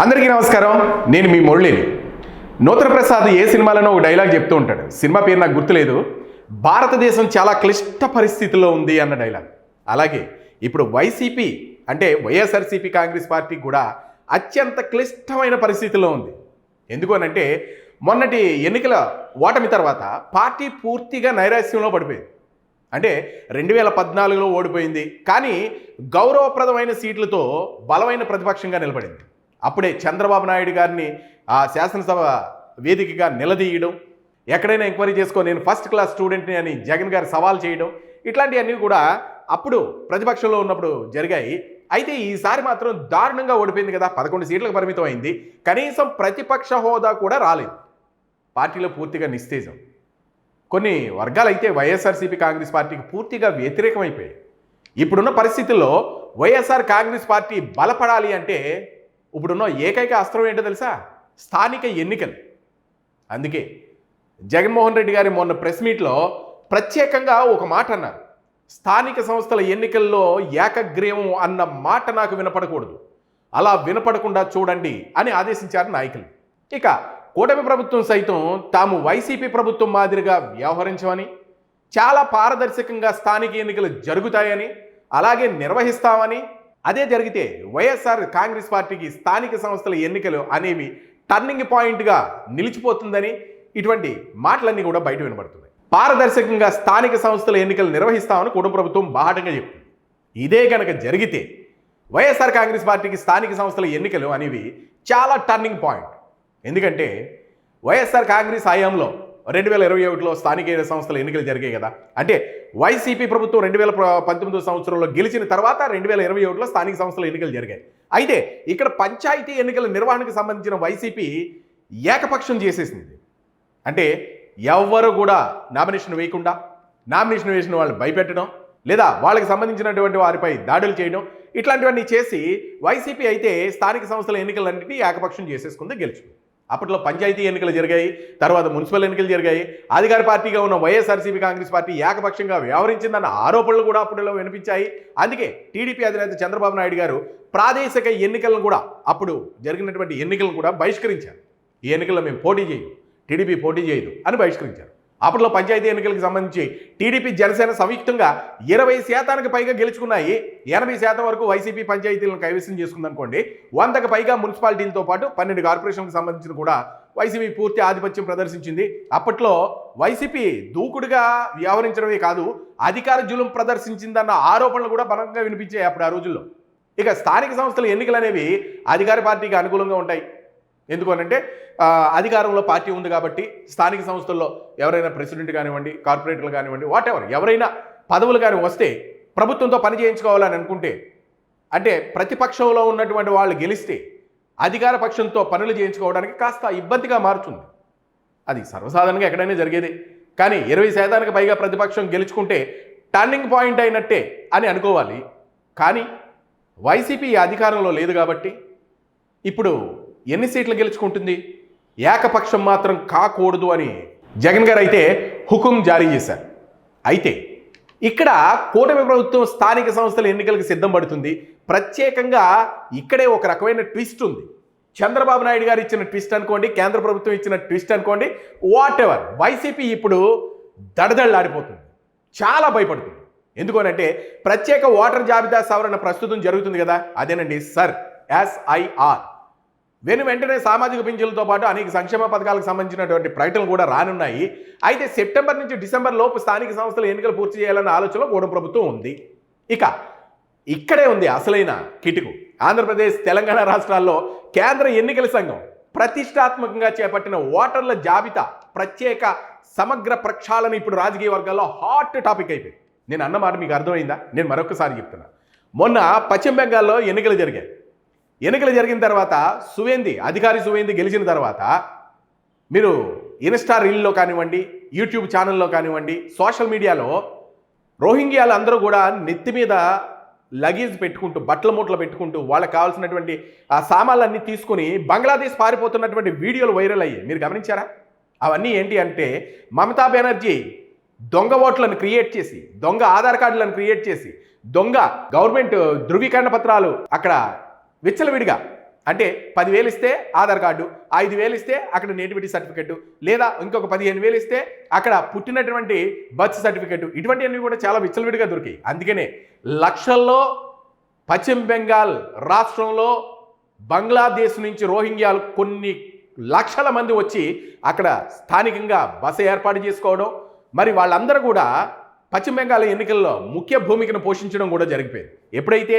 అందరికీ నమస్కారం. నేను మీ మురళిని. నూతన ప్రసాద్ ఏ సినిమాలోనో ఒక డైలాగ్ చెప్తూ ఉంటాడు. సినిమా పేరు నాకు గుర్తులేదు. భారతదేశం చాలా క్లిష్ట పరిస్థితుల్లో ఉంది అన్న డైలాగ్. అలాగే ఇప్పుడు వైసీపీ అంటే వైఎస్ఆర్సీపీ కాంగ్రెస్ పార్టీ కూడా అత్యంత క్లిష్టమైన పరిస్థితుల్లో ఉంది. ఎందుకు అనంటే మొన్నటి ఎన్నికల ఓటమి తర్వాత పార్టీ పూర్తిగా నైరాశ్యంలో పడిపోయింది. అంటే 2014లో ఓడిపోయింది, కానీ గౌరవప్రదమైన సీట్లతో బలమైన ప్రతిపక్షంగా నిలబడింది. అప్పుడే చంద్రబాబు నాయుడు గారిని ఆ శాసనసభ వేదికగా నిలదీయడం, ఎక్కడైనా ఎంక్వైరీ చేసుకో నేను ఫస్ట్ క్లాస్ స్టూడెంట్ని అని జగన్ గారు సవాల్ చేయడం, ఇట్లాంటివన్నీ కూడా అప్పుడు ప్రతిపక్షంలో ఉన్నప్పుడు జరిగాయి. అయితే ఈసారి మాత్రం దారుణంగా ఓడిపోయింది కదా, 11 సీట్లకు పరిమితం అయింది. కనీసం ప్రతిపక్ష హోదా కూడా రాలేదు. పార్టీలో పూర్తిగా నిస్తేజం. కొన్ని వర్గాలు అయితే వైఎస్ఆర్సీపీ కాంగ్రెస్ పార్టీకి పూర్తిగా వ్యతిరేకమైపోయాయి. ఇప్పుడున్న పరిస్థితుల్లో వైఎస్ఆర్ కాంగ్రెస్ పార్టీ బలపడాలి అంటే ఇప్పుడున్న ఏకైక అస్త్రం ఏంటో తెలుసా? స్థానిక ఎన్నికలు. అందుకే జగన్మోహన్ రెడ్డి గారి మొన్న ప్రెస్ మీట్లో ప్రత్యేకంగా ఒక మాట అన్నారు. స్థానిక సంస్థల ఎన్నికల్లో ఏకగ్రీవం అన్న మాట నాకు వినపడకూడదు, అలా వినపడకుండా చూడండి అని ఆదేశించారు నాయకులు. ఇక కూటమి ప్రభుత్వం సైతం తాము వైసీపీ ప్రభుత్వం మాదిరిగా వ్యవహరించమని, చాలా పారదర్శకంగా స్థానిక ఎన్నికలు జరుగుతాయని, అలాగే నిర్వహిస్తామని, అదే జరిగితే వైఎస్ఆర్ కాంగ్రెస్ పార్టీకి స్థానిక సంస్థల ఎన్నికలు అనేవి టర్నింగ్ పాయింట్గా నిలిచిపోతుందని ఇటువంటి మాటలన్నీ కూడా బయట వినబడుతున్నాయి. పారదర్శకంగా స్థానిక సంస్థల ఎన్నికలు నిర్వహిస్తామని కూటమి ప్రభుత్వం బాహటంగా చెప్తుంది. ఇదే కనుక జరిగితే వైఎస్ఆర్ కాంగ్రెస్ పార్టీకి స్థానిక సంస్థల ఎన్నికలు అనేవి చాలా టర్నింగ్ పాయింట్. ఎందుకంటే వైఎస్ఆర్ కాంగ్రెస్ హయాంలో 2021లో స్థానిక సంస్థల ఎన్నికలు జరిగాయి కదా. అంటే వైసీపీ ప్రభుత్వం 2019 సంవత్సరంలో గెలిచిన తర్వాత 2021లో స్థానిక సంస్థల ఎన్నికలు జరిగాయి. అయితే ఇక్కడ పంచాయతీ ఎన్నికల నిర్వహణకు సంబంధించిన వైసీపీ ఏకపక్షం చేసేసింది. అంటే ఎవ్వరు కూడా నామినేషన్ వేయకుండా, నామినేషన్ వేసిన వాళ్ళని భయపెట్టడం, లేదా వాళ్ళకి సంబంధించినటువంటి వారిపై దాడులు చేయడం, ఇట్లాంటివన్నీ చేసి వైసీపీ అయితే స్థానిక సంస్థల ఎన్నికలన్నింటినీ ఏకపక్షం చేసేసుకుంది, గెలుచుకుంది. అప్పట్లో పంచాయతీ ఎన్నికలు జరిగాయి, తర్వాత మున్సిపల్ ఎన్నికలు జరిగాయి. అధికార పార్టీగా ఉన్న వైఎస్ఆర్సీపీ కాంగ్రెస్ పార్టీ ఏకపక్షంగా వ్యవహరించిందన్న ఆరోపణలు కూడా అప్పుడులో వినిపించాయి. అందుకే టీడీపీ అధినేత చంద్రబాబు నాయుడు గారు ప్రాదేశిక ఎన్నికలను కూడా, అప్పుడు జరిగినటువంటి ఎన్నికలను కూడా బహిష్కరించారు. ఈ ఎన్నికల్లో మేము పోటీ చేయము, టీడీపీ పోటీ చేయదు అని బహిష్కరించారు. అప్పట్లో పంచాయతీ ఎన్నికలకు సంబంధించి టీడీపీ జనసేన సంయుక్తంగా 20% పైగా గెలుచుకున్నాయి. 80% వరకు వైసీపీ పంచాయతీలను కైవసం చేసుకుందనుకోండి. 100కు పైగా మున్సిపాలిటీలతో పాటు 12 కార్పొరేషన్లకు సంబంధించిన కూడా వైసీపీ పూర్తి ఆధిపత్యం ప్రదర్శించింది. అప్పట్లో వైసీపీ దూకుడుగా వ్యవహరించడమే కాదు, అధికార జులుం ప్రదర్శించిందన్న ఆరోపణలు కూడా బలంగా వినిపించాయి అప్పుడు ఆ రోజుల్లో. ఇక స్థానిక సంస్థల ఎన్నికలు అనేవి అధికార పార్టీకి అనుకూలంగా ఉంటాయి. ఎందుకు అనంటే అధికారంలో పార్టీ ఉంది కాబట్టి స్థానిక సంస్థల్లో ఎవరైనా ప్రెసిడెంట్ కానివ్వండి, కార్పొరేటర్లు కానివ్వండి, వాటెవర్ ఎవరైనా పదవులు కానీ వస్తే ప్రభుత్వంతో పని చేయించుకోవాలని అనుకుంటే, అంటే ప్రతిపక్షంలో ఉన్నటువంటి వాళ్ళు గెలిస్తే అధికార పక్షంతో పనులు చేయించుకోవడానికి కాస్త ఇబ్బందిగా మారుతుంది. అది సర్వసాధారణంగా ఎక్కడైనా జరిగేదే. కానీ 20% పైగా ప్రతిపక్షం గెలుచుకుంటే టర్నింగ్ పాయింట్ అయినట్టే అని అనుకోవాలి. కానీ వైసీపీ అధికారంలో లేదు కాబట్టి ఇప్పుడు ఎన్ని సీట్లు గెలుచుకుంటుంది? ఏకపక్షం మాత్రం కాకూడదు అని జగన్ గారు అయితే హుకుం జారీ చేశారు. అయితే ఇక్కడ కూటమి ప్రభుత్వం స్థానిక సంస్థల ఎన్నికలకు సిద్ధం పడుతుంది. ప్రత్యేకంగా ఇక్కడే ఒక రకమైన ట్విస్ట్ ఉంది. చంద్రబాబు నాయుడు గారు ఇచ్చిన ట్విస్ట్ అనుకోండి, కేంద్ర ప్రభుత్వం ఇచ్చిన ట్విస్ట్ అనుకోండి, వాట్ ఎవర్, వైసీపీ ఇప్పుడు దడదళ్ళాడిపోతుంది, చాలా భయపడుతుంది. ఎందుకనంటే ప్రత్యేక ఓటర్ జాబితా సవరణ ప్రస్తుతం జరుగుతుంది కదా, అదేనండి సర్ SIR. వెంటనే సామాజిక పింఛన్లతో పాటు అనేక సంక్షేమ పథకాలకు సంబంధించినటువంటి ప్రకటనలు కూడా రానున్నాయి. అయితే సెప్టెంబర్ నుంచి డిసెంబర్ లోపు స్థానిక సంస్థల ఎన్నికలు పూర్తి చేయాలన్న ఆలోచనలో కూటమి ప్రభుత్వం ఉంది. ఇక ఇక్కడే ఉంది అసలైన కిటుకు. ఆంధ్రప్రదేశ్, తెలంగాణ రాష్ట్రాల్లో కేంద్ర ఎన్నికల సంఘం ప్రతిష్టాత్మకంగా చేపట్టిన ఓటర్ల జాబితా ప్రత్యేక సమగ్ర ప్రక్షాళన ఇప్పుడు రాజకీయ వర్గాల్లో హాట్ టాపిక్ అయిపోయింది. నేను అన్నమాట మీకు అర్థమైందా? నేను మరొకసారి చెప్తున్నా. మొన్న పశ్చిమ బెంగాల్లో ఎన్నికలు జరిగాయి. ఎన్నికలు జరిగిన తర్వాత అధికారి సువేంది గెలిచిన తర్వాత మీరు ఇన్స్టా రీల్లో కానివ్వండి, యూట్యూబ్ ఛానల్లో కానివ్వండి, సోషల్ మీడియాలో రోహింగ్యాలు అందరూ కూడా నెత్తి మీద లగేజ్ పెట్టుకుంటూ, బట్టల మూటలు పెట్టుకుంటూ, వాళ్ళకి కావాల్సినటువంటి ఆ సామాన్లన్నీ తీసుకుని బంగ్లాదేశ్ పారిపోతున్నటువంటి వీడియోలు వైరల్ అయ్యాయి. మీరు గమనించారా? అవన్నీ ఏంటి అంటే మమతా బెనర్జీ దొంగ ఓట్లను క్రియేట్ చేసి, దొంగ ఆధార్ కార్డులను క్రియేట్ చేసి, దొంగ గవర్నమెంట్ ధృవీకరణ పత్రాలు అక్కడ విచ్చలవిడిగా అంటే 10,000 ఇస్తే ఆధార్ కార్డు, 5,000 ఇస్తే అక్కడ నేటివిటీ సర్టిఫికెట్, లేదా ఇంకొక 15,000 ఇస్తే అక్కడ పుట్టినటువంటి బర్త్ సర్టిఫికెట్, ఇటువంటివన్నీ కూడా చాలా విచ్చలవిడిగా దొరికాయి. అందుకనే లక్షల్లో పశ్చిమ బెంగాల్ రాష్ట్రంలో బంగ్లాదేశ్ నుంచి రోహింగ్యాలు కొన్ని లక్షల మంది వచ్చి అక్కడ స్థానికంగా బస ఏర్పాటు చేసుకోవడం, మరి వాళ్ళందరూ కూడా పశ్చిమ బెంగాల్ ఎన్నికల్లో ముఖ్య భూమికను పోషించడం కూడా జరిగిపోయింది. ఎప్పుడైతే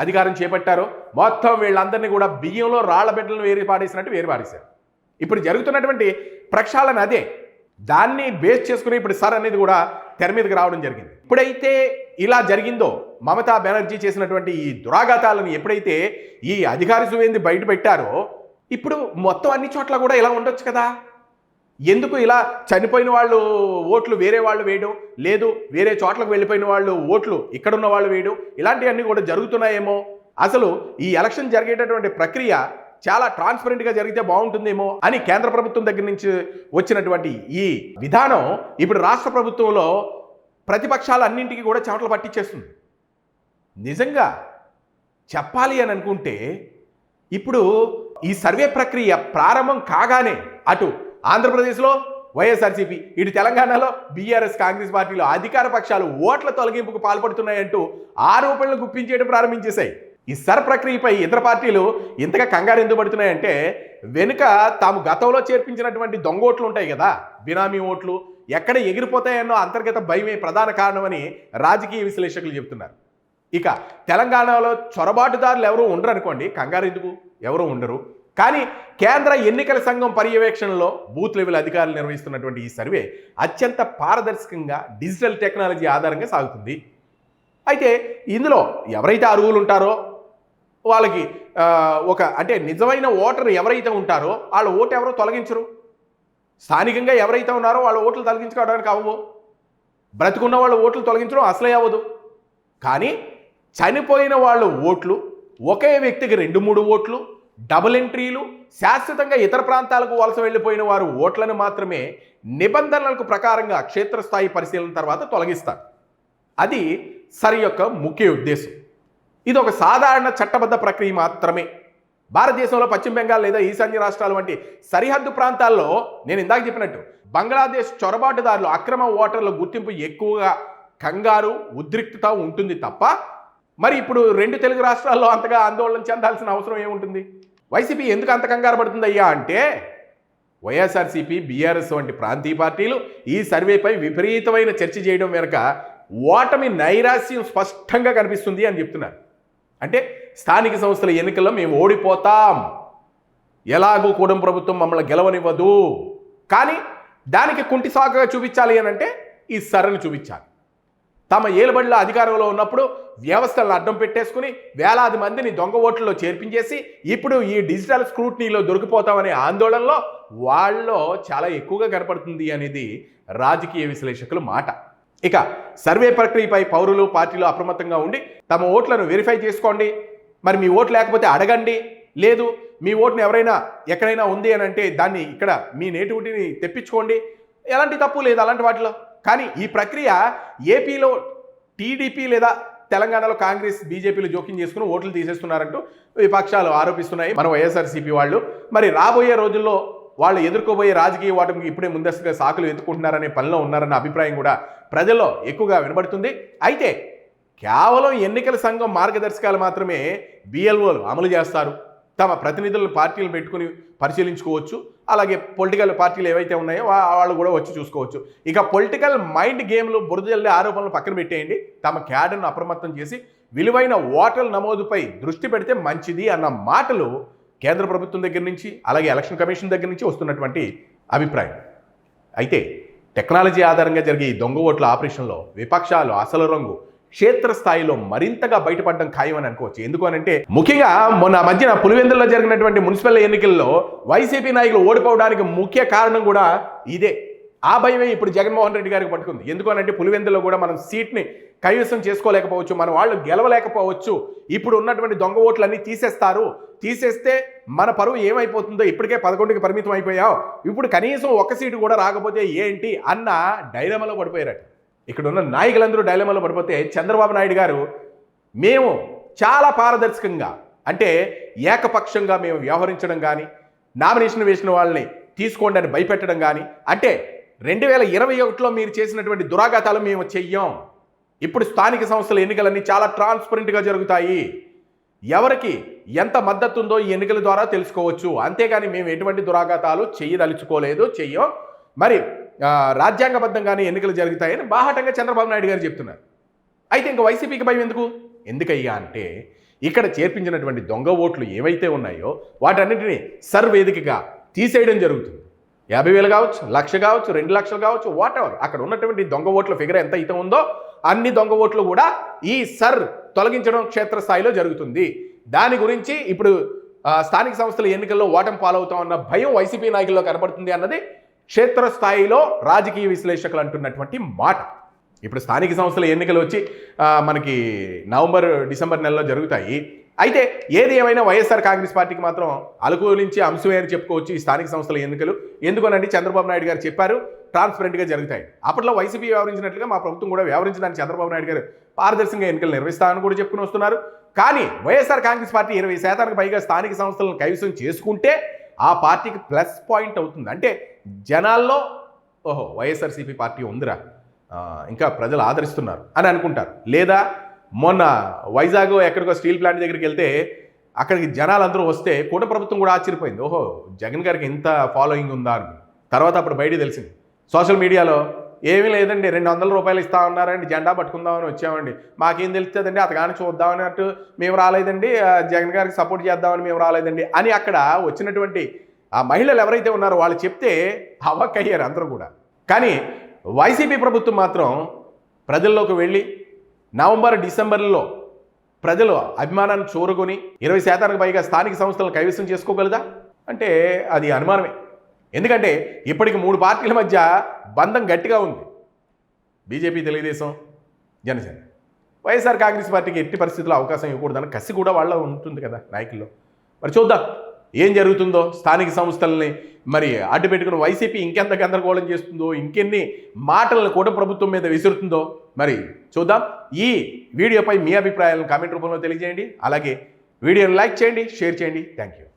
అధికారం చేపట్టారో మొత్తం వీళ్ళందరినీ కూడా బియ్యంలో రాళ్ల బిడ్డలను వేరి పాడేశారు. ఇప్పుడు జరుగుతున్నటువంటి ప్రక్షాళన అదే. దాన్ని బేస్ చేసుకుని ఇప్పుడు సార్ అనేది కూడా తెర మీదకి రావడం జరిగింది. ఎప్పుడైతే ఇలా జరిగిందో, మమతా బెనర్జీ చేసినటువంటి ఈ దురాఘాతాలను ఎప్పుడైతే ఈ అధికారి సువేంది బయట పెట్టారో, ఇప్పుడు మొత్తం అన్ని చోట్ల కూడా ఇలా ఉండొచ్చు కదా. ఎందుకు ఇలా చనిపోయిన వాళ్ళు ఓట్లు వేరే వాళ్ళు వేయడం, లేదు వేరే చోట్లకు వెళ్ళిపోయిన వాళ్ళు ఓట్లు ఇక్కడున్న వాళ్ళు వేయడం, ఇలాంటివన్నీ కూడా జరుగుతున్నాయేమో. అసలు ఈ ఎలక్షన్ జరిగేటటువంటి ప్రక్రియ చాలా ట్రాన్స్పరెంట్గా జరిగితే బాగుంటుందేమో అని కేంద్ర ప్రభుత్వం దగ్గర నుంచి వచ్చినటువంటి ఈ విధానం ఇప్పుడు రాష్ట్ర ప్రభుత్వంలో ప్రతిపక్షాలన్నింటికి కూడా చెమటలు పట్టించేస్తుంది. నిజంగా చెప్పాలి అని అనుకుంటే ఇప్పుడు ఈ సర్వే ప్రక్రియ ప్రారంభం కాగానే అటు ఆంధ్రప్రదేశ్లో వైఎస్ఆర్సీపీ, ఇటు తెలంగాణలో బీఆర్ఎస్ కాంగ్రెస్ పార్టీలో అధికార పక్షాలు ఓట్ల తొలగింపుకు పాల్పడుతున్నాయంటూ ఆరోపణలు గుప్పించేయడం ప్రారంభించేశాయి. ఈ సర్ ప్రక్రియపై ఇతర పార్టీలు ఇంతగా కంగారు ఎందుకు పడుతున్నాయంటే, వెనుక తాము గతంలో చేర్పించినటువంటి దొంగ ఓట్లు ఉంటాయి కదా, బినామీ ఓట్లు ఎక్కడ ఎగిరిపోతాయన్నో అంతర్గత భయమే ప్రధాన కారణమని రాజకీయ విశ్లేషకులు చెబుతున్నారు. ఇక తెలంగాణలో చొరబాటుదారులు ఎవరూ ఉండరు అనుకోండి, కంగారు ఎందుకు, ఎవరూ ఉండరు. కానీ కేంద్ర ఎన్నికల సంఘం పర్యవేక్షణలో బూత్ లెవెల్ అధికారులు నిర్వహిస్తున్నటువంటి ఈ సర్వే అత్యంత పారదర్శకంగా డిజిటల్ టెక్నాలజీ ఆధారంగా సాగుతుంది. అయితే ఇందులో ఎవరైతే అర్హులు ఉంటారో వాళ్ళకి అంటే నిజమైన ఓటర్ ఎవరైతే ఉంటారో వాళ్ళ ఓటు ఎవరో తొలగించరు. స్థానికంగా ఎవరైతే ఉన్నారో వాళ్ళ ఓట్లు తొలగించుకోవడానికి అవ్వవు. బ్రతుకున్న వాళ్ళ ఓట్లు తొలగించడం అసలే అవ్వదు. కానీ చనిపోయిన వాళ్ళ ఓట్లు, ఒకే వ్యక్తికి 2-3 ఓట్లు, డబుల్ ఎంట్రీలు, శాశ్వతంగా ఇతర ప్రాంతాలకు వలస వెళ్ళిపోయిన వారు ఓట్లను మాత్రమే నిబంధనలకు ప్రకారంగా క్షేత్రస్థాయి పరిశీలన తర్వాత తొలగిస్తారు. అది సరి యొక్క ముఖ్య ఉద్దేశం. ఇది ఒక సాధారణ చట్టబద్ధ ప్రక్రియ మాత్రమే. భారతదేశంలో పశ్చిమ బెంగాల్ లేదా ఈశాన్య రాష్ట్రాల వంటి సరిహద్దు ప్రాంతాల్లో నేను ఇందాక చెప్పినట్టు బంగ్లాదేశ్ చొరబాటుదారులు, అక్రమ ఓటర్ల గుర్తింపు ఎక్కువగా కంగారు, ఉద్రిక్తత ఉంటుంది తప్ప మరి ఇప్పుడు 2 తెలుగు రాష్ట్రాల్లో అంతగా ఆందోళన చెందాల్సిన అవసరం ఏముంటుంది? వైసీపీ ఎందుకు అంత కంగారు పడుతుందయ్యా అంటే, వైఎస్ఆర్సీపీ, బీఆర్ఎస్ వంటి ప్రాంతీయ పార్టీలు ఈ సర్వేపై విపరీతమైన చర్చ చేయడం వెనుక ఓటమి నైరాశ్యం స్పష్టంగా కనిపిస్తుంది అని చెప్తున్నారు. అంటే స్థానిక సంస్థల ఎన్నికల్లో మేము ఓడిపోతాం, ఎలాగూ కూడం ప్రభుత్వం మమ్మల్ని గెలవనివ్వదు, కానీ దానికి కుంటి సాకుగా చూపించాలి అని అంటే ఈ సరళి చూపించాలి. తమ ఏలుబడిలో అధికారంలో ఉన్నప్పుడు వ్యవస్థలను అడ్డం పెట్టేసుకుని వేలాది మందిని దొంగ ఓట్లలో చేర్పించేసి ఇప్పుడు ఈ డిజిటల్ స్క్రూట్నీలో దొరికిపోతామనే ఆందోళనలో వాళ్ళలో చాలా ఎక్కువగా కనపడుతుంది అనేది రాజకీయ విశ్లేషకుల మాట. ఇక సర్వే ప్రక్రియపై పౌరులు, పార్టీలు అప్రమత్తంగా ఉండి తమ ఓట్లను వెరిఫై చేసుకోండి. మరి మీ ఓటు లేకపోతే అడగండి, లేదు మీ ఓటును ఎవరైనా ఎక్కడైనా ఉంది అని అంటే దాన్ని ఇక్కడ మీ నేటివిటీని తెప్పించుకోండి. ఎలాంటి తప్పు లేదు అలాంటి వాటిలో. కానీ ఈ ప్రక్రియ ఏపీలో టీడీపీ లేదా తెలంగాణలో కాంగ్రెస్, బీజేపీలు జోక్యం చేసుకుని ఓట్లు తీసేస్తున్నారంటూ విపక్షాలు ఆరోపిస్తున్నాయి. మన వైఎస్ఆర్సీపీ వాళ్ళు మరి రాబోయే రోజుల్లో వాళ్ళు ఎదుర్కోబోయే రాజకీయ ఓటమికి ఇప్పుడే ముందస్తుగా సాకులు ఎత్తుకుంటున్నారనే పనిలో ఉన్నారన్న అభిప్రాయం కూడా ప్రజల్లో ఎక్కువగా వినబడుతుంది. అయితే కేవలం ఎన్నికల సంఘం మార్గదర్శకాలు మాత్రమే బిఎల్ఓలు అమలు చేస్తారు. తమ ప్రతినిధులను పార్టీలు పెట్టుకుని పరిశీలించుకోవచ్చు. అలాగే పొలిటికల్ పార్టీలు ఏవైతే ఉన్నాయో వాళ్ళు కూడా వచ్చి చూసుకోవచ్చు. ఇక పొలిటికల్ మైండ్ గేమ్లు, బురదజల్లే ఆరోపణలు పక్కన పెట్టేయండి. తమ క్యాడర్ను అప్రమత్తం చేసి విలువైన ఓటర్ల నమోదుపై దృష్టి పెడితే మంచిది అన్న మాటలు కేంద్ర ప్రభుత్వం దగ్గర నుంచి, అలాగే ఎలక్షన్ కమిషన్ దగ్గర నుంచి వస్తున్నటువంటి అభిప్రాయం. అయితే టెక్నాలజీ ఆధారంగా జరిగే ఈ దొంగ ఓట్ల ఆపరేషన్లో విపక్షాలు అసలు రంగు క్షేత్రస్థాయిలో మరింతగా బయటపడడం ఖాయమని అనుకోవచ్చు. ఎందుకు అనంటే ముఖ్యంగా మొన్న మధ్యన పులివెందుల్లో జరిగినటువంటి మున్సిపల్ ఎన్నికల్లో వైసీపీ నాయకులు ఓడిపోవడానికి ముఖ్య కారణం కూడా ఇదే. ఆ భయమే ఇప్పుడు జగన్మోహన్ రెడ్డి గారికి పట్టుకుంది. ఎందుకు అనంటే పులివెందుల్లో కూడా మనం సీట్ని కైవసం చేసుకోలేకపోవచ్చు, మన వాళ్ళు గెలవలేకపోవచ్చు. ఇప్పుడు ఉన్నటువంటి దొంగ ఓట్లన్నీ తీసేస్తే మన పరువు ఏమైపోతుందో, ఇప్పటికే 11కి పరిమితం అయిపోయావు, ఇప్పుడు కనీసం ఒక సీటు కూడా రాకపోతే ఏంటి అన్న డైలమాలో పడిపోయారట. ఇక్కడ ఉన్న నాయకులందరూ డైలమాలో పడిపోతే చంద్రబాబు నాయుడు గారు మేము చాలా పారదర్శకంగా అంటే ఏకపక్షంగా మేము వ్యవహరించడం కానీ, నామినేషన్ వేసిన వాళ్ళని తీసుకోండి అని భయపెట్టడం కానీ, అంటే 2021లో మీరు చేసినటువంటి దురాఘాతాలు మేము చెయ్యం. ఇప్పుడు స్థానిక సంస్థల ఎన్నికలన్నీ చాలా ట్రాన్స్పరెంట్గా జరుగుతాయి. ఎవరికి ఎంత మద్దతు ఉందో ఈ ఎన్నికల ద్వారా తెలుసుకోవచ్చు. అంతేగాని మేము ఎటువంటి దురాఘాతాలు చెయ్యం. మరి రాజ్యాంగబద్ధంగానే ఎన్నికలు జరుగుతాయని బాహాటంగా చంద్రబాబు నాయుడు గారు చెప్తున్నారు. అయితే ఇంకా వైసీపీకి భయం ఎందుకయ్యా అంటే, ఇక్కడ చేర్పించినటువంటి దొంగ ఓట్లు ఏవైతే ఉన్నాయో వాటన్నింటినీ సర్వేదికగా తీసేయడం జరుగుతుంది. 50,000 కావచ్చు, 1,00,000 కావచ్చు, 2 లక్షలు కావచ్చు, వాట్ ఎవర్. అక్కడ ఉన్నటువంటి దొంగ ఓట్ల ఫిగర్ ఎంత అయితే ఉందో అన్ని దొంగ ఓట్లు కూడా ఈ తొలగించడం క్షేత్రస్థాయిలో జరుగుతుంది. దాని గురించి ఇప్పుడు స్థానిక సంస్థల ఎన్నికల్లో ఓటమి పాలవుతామన్న భయం వైసీపీ నాయకుల్లో కనబడుతుంది అన్నది క్షేత్రస్థాయిలో రాజకీయ విశ్లేషకులు అంటున్నటువంటి మాట. ఇప్పుడు స్థానిక సంస్థల ఎన్నికలు వచ్చి మనకి నవంబర్, డిసెంబర్ నెలలో జరుగుతాయి. అయితే ఏది ఏమైనా వైఎస్ఆర్ కాంగ్రెస్ పార్టీకి మాత్రం అనుకూలించే అంశమే అని చెప్పుకోవచ్చు ఈ స్థానిక సంస్థల ఎన్నికలు. ఎందుకనంటే చంద్రబాబు నాయుడు గారు చెప్పారు ట్రాన్స్పరెంట్గా జరుగుతాయి. అప్పట్లో వైసీపీ వ్యవహరించినట్లుగా మా ప్రభుత్వం కూడా వ్యవహరించడానికి చంద్రబాబు నాయుడు గారు పారదర్శకంగా ఎన్నికలు నిర్వహిస్తామని కూడా చెప్పుకుని వస్తున్నారు. కానీ వైఎస్ఆర్ కాంగ్రెస్ పార్టీ 20% పైగా స్థానిక సంస్థలను కైవసం చేసుకుంటే ఆ పార్టీకి ప్లస్ పాయింట్ అవుతుంది. అంటే జనాల్లో ఓహో వైఎస్ఆర్సీపీ పార్టీ ఉందిరా, ఇంకా ప్రజలు ఆదరిస్తున్నారు అని అనుకుంటారు. లేదా మొన్న వైజాగ్ ఎక్కడికో స్టీల్ ప్లాంట్ దగ్గరికి వెళ్తే అక్కడికి జనాలందరూ వస్తే కూట ప్రభుత్వం కూడా ఆశ్చర్యపోయింది. ఓహో జగన్ గారికి ఇంత ఫాలోయింగ్ ఉందా అని. తర్వాత అప్పుడు బయటికి తెలిసింది సోషల్ మీడియాలో, ఏమీ లేదండి 200 రూపాయలు ఇస్తా ఉన్నారండి, జెండా పట్టుకుందామని వచ్చామండి, మాకేం తెలుస్తుందండి అతగాని చూద్దామన్నట్టు మేము రాలేదండి, జగన్ గారికి సపోర్ట్ చేద్దామని మేము రాలేదండి అని అక్కడ వచ్చినటువంటి ఆ మహిళలు ఎవరైతే ఉన్నారో వాళ్ళు చెప్తే అవ్వక్కయ్యారు అందరూ కూడా. కానీ వైసీపీ ప్రభుత్వం మాత్రం ప్రజల్లోకి వెళ్ళి నవంబర్, డిసెంబర్లో ప్రజలు అభిమానాన్ని చూరుకొని 20% పైగా స్థానిక సంస్థలను కైవసం చేసుకోగలదా అంటే అది అనుమానమే. ఎందుకంటే ఇప్పటికి 3 పార్టీల మధ్య బంధం గట్టిగా ఉంది. బీజేపీ, తెలుగుదేశం, జనసేన. వైఎస్ఆర్ కాంగ్రెస్ పార్టీకి ఎట్టి పరిస్థితుల్లో అవకాశం ఇవ్వకూడదని కసి కూడా వాళ్ళ ఉంటుంది కదా నాయకుల్లో. మరి చూద్దాం ఏం జరుగుతుందో. స్థానిక సంస్థలని మరి అడ్డు పెట్టుకుని వైసీపీ ఇంకెంత గందరగోళం చేస్తుందో, ఇంకెన్ని మాటలను కూడా ప్రభుత్వం మీద విసురుతుందో మరి చూద్దాం. ఈ వీడియోపై మీ అభిప్రాయాలను కామెంట్ రూపంలో తెలియజేయండి. అలాగే వీడియోని లైక్ చేయండి, షేర్ చేయండి. Thank you.